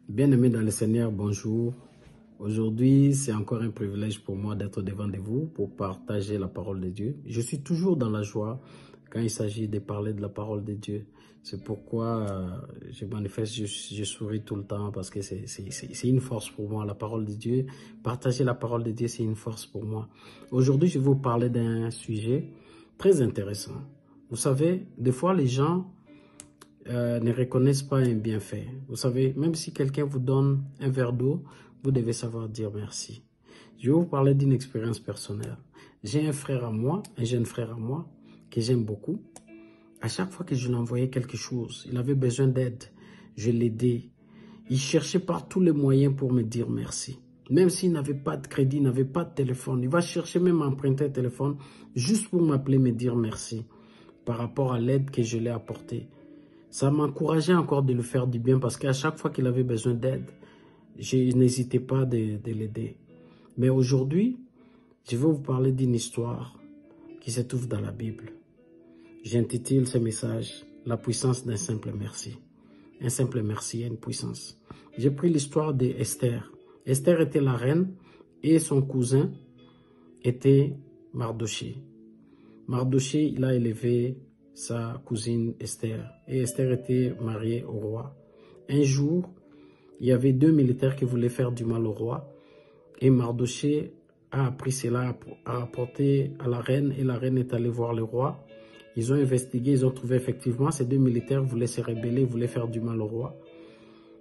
Bien-aimés dans le Seigneur, bonjour. Aujourd'hui, c'est encore un privilège pour moi d'être devant de vous pour partager la parole de Dieu. Je suis toujours dans la joie quand il s'agit de parler de la parole de Dieu. C'est pourquoi je manifeste, je souris tout le temps parce que c'est une force pour moi, la parole de Dieu. Partager la parole de Dieu, c'est une force pour moi. Aujourd'hui, je vais vous parler d'un sujet très intéressant. Vous savez, des fois, les gens ne reconnaissent pas un bienfait. Vous savez, même si quelqu'un vous donne un verre d'eau, vous devez savoir dire merci. Je vais vous parler d'une expérience personnelle. J'ai un frère à moi, un jeune frère à moi, que j'aime beaucoup. À chaque fois que je lui envoyais quelque chose, il avait besoin d'aide, je l'aidais. Il cherchait par tous les moyens pour me dire merci. Même s'il n'avait pas de crédit, il n'avait pas de téléphone, il va chercher même à emprunter un téléphone juste pour m'appeler, me dire merci par rapport à l'aide que je lui ai apportée. Ça m'encourageait encore de le faire du bien parce qu'à chaque fois qu'il avait besoin d'aide, je n'hésitais pas de l'aider. Mais aujourd'hui, je vais vous parler d'une histoire qui se trouve dans la Bible. J'intitule ce message « La puissance d'un simple merci ». Un simple merci a une puissance. J'ai pris l'histoire d'Esther. Esther était la reine et son cousin était Mardoché. Mardoché, il a élevé sa cousine Esther. Et Esther était mariée au roi. Un jour, il y avait deux militaires qui voulaient faire du mal au roi. Et Mardoché a appris cela, a rapporté à la reine. Et la reine est allée voir le roi. Ils ont investigué, ils ont trouvé effectivement ces deux militaires voulaient se rebeller, voulaient faire du mal au roi.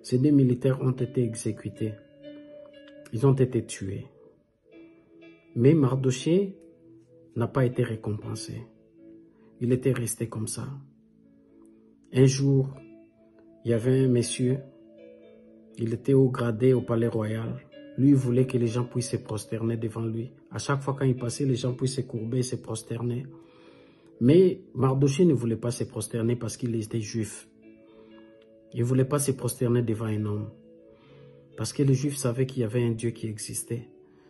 Ces deux militaires ont été exécutés. Ils ont été tués. Mais Mardoché n'a pas été récompensé. Il était resté comme ça. Un jour, il y avait un monsieur, il était haut gradé au palais royal. Lui, il voulait que les gens puissent se prosterner devant lui. À chaque fois quand il passait, les gens puissent se courber et se prosterner. Mais Mardoché ne voulait pas se prosterner parce qu'il était juif. Il ne voulait pas se prosterner devant un homme. Parce que les juifs savaient qu'il y avait un Dieu qui existait.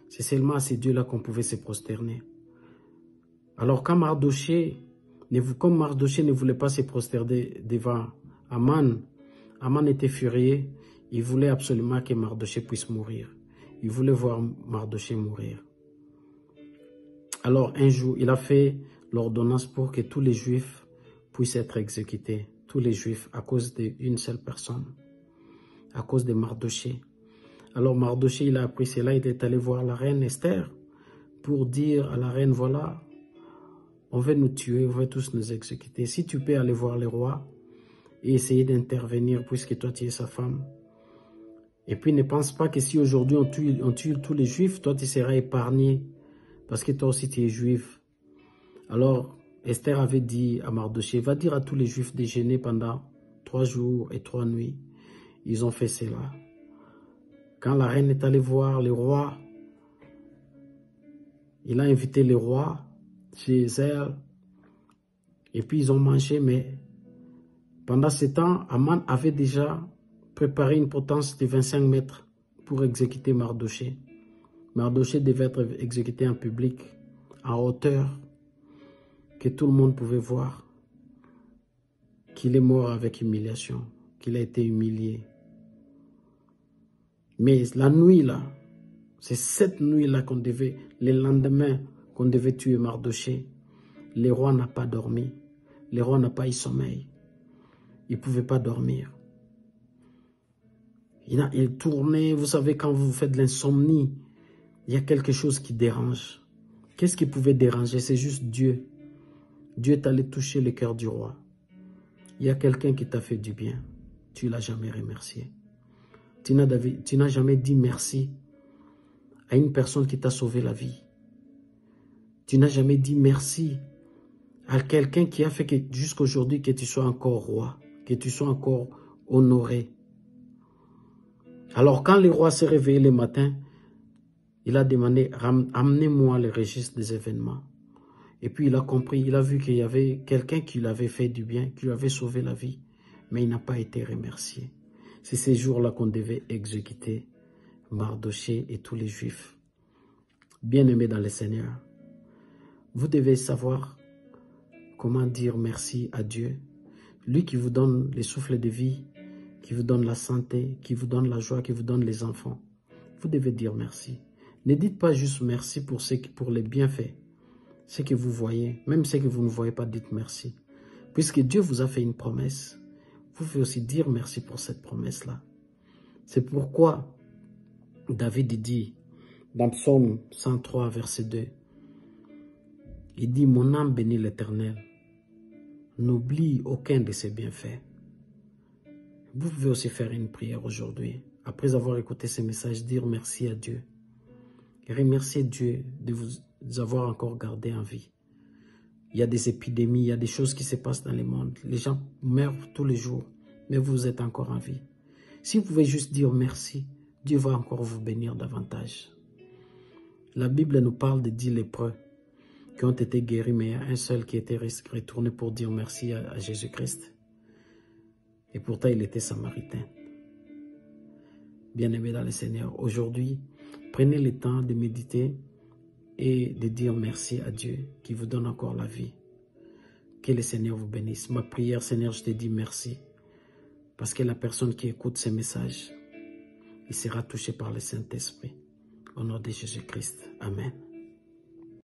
C'est seulement à ces dieux-là qu'on pouvait se prosterner. Alors quand comme Mardoché ne voulait pas se prosterner devant Aman, Aman était furieux, il voulait absolument que Mardoché puisse mourir. Il voulait voir Mardoché mourir. Alors un jour, il a fait l'ordonnance pour que tous les Juifs puissent être exécutés. Tous les Juifs à cause d'une seule personne, à cause de Mardoché. Alors Mardoché, il a appris cela, il est allé voir la reine Esther pour dire à la reine, voilà, on veut nous tuer, on veut tous nous exécuter. Si tu peux aller voir le roi et essayer d'intervenir puisque toi tu es sa femme. Et puis ne pense pas que si aujourd'hui on tue tous les juifs, toi tu seras épargné parce que toi aussi tu es juif. Alors Esther avait dit à Mardoché, va dire à tous les juifs de jeûner pendant 3 jours et 3 nuits. Ils ont fait cela. Quand la reine est allée voir le roi, il a invité le roi chez elle. Et puis ils ont mangé, mais pendant ce temps, Aman avait déjà préparé une potence de 25 mètres pour exécuter Mardoché. Mardoché devait être exécuté en public, en hauteur, que tout le monde pouvait voir, qu'il est mort avec humiliation, qu'il a été humilié. Mais la nuit là, c'est cette nuit-là qu'on devait, le lendemain qu'on devait tuer Mardoché. Le roi n'a pas dormi. Le roi n'a pas eu sommeil. Il ne pouvait pas dormir. Il tournait, vous savez, quand vous faites de l'insomnie, il y a quelque chose qui dérange. Qu'est-ce qui pouvait déranger? C'est juste Dieu. Dieu est allé toucher le cœur du roi. Il y a quelqu'un qui t'a fait du bien. Tu ne l'as jamais remercié. Tu n'as jamais dit merci à une personne qui t'a sauvé la vie. Tu n'as jamais dit merci à quelqu'un qui a fait que jusqu'à aujourd'hui que tu sois encore roi, que tu sois encore honoré. Alors quand le roi s'est réveillé le matin, il a demandé, amenez-moi le registre des événements. Et puis il a compris, il a vu qu'il y avait quelqu'un qui lui avait fait du bien, qui lui avait sauvé la vie, mais il n'a pas été remercié. C'est ces jours-là qu'on devait exécuter Mardoché et tous les Juifs. Bien-aimés dans le Seigneur, vous devez savoir comment dire merci à Dieu, lui qui vous donne le souffle de vie, qui vous donne la santé, qui vous donne la joie, qui vous donne les enfants. Vous devez dire merci. Ne dites pas juste merci pour les bienfaits. Ce que vous voyez, même ce que vous ne voyez pas, dites merci. Puisque Dieu vous a fait une promesse, vous pouvez aussi dire merci pour cette promesse-là. C'est pourquoi David dit, dans Psaume 103, verset 2, il dit, « Mon âme bénit l'Éternel, n'oublie aucun de ses bienfaits. » Vous pouvez aussi faire une prière aujourd'hui. Après avoir écouté ces messages, dire merci à Dieu. Et remercier Dieu de vous avoir encore gardé en vie. Il y a des épidémies, il y a des choses qui se passent dans le monde. Les gens meurent tous les jours, mais vous êtes encore en vie. Si vous pouvez juste dire merci, Dieu va encore vous bénir davantage. La Bible nous parle de 10 lépreux qui ont été guéris, mais il y a un seul qui était retourné pour dire merci à Jésus-Christ. Et pourtant, il était samaritain. Bien-aimé dans le Seigneur, aujourd'hui, prenez le temps de méditer et de dire merci à Dieu qui vous donne encore la vie. Que le Seigneur vous bénisse. Ma prière, Seigneur, je te dis merci. Parce que la personne qui écoute ces messages, il sera touché par le Saint-Esprit. Au nom de Jésus-Christ. Amen.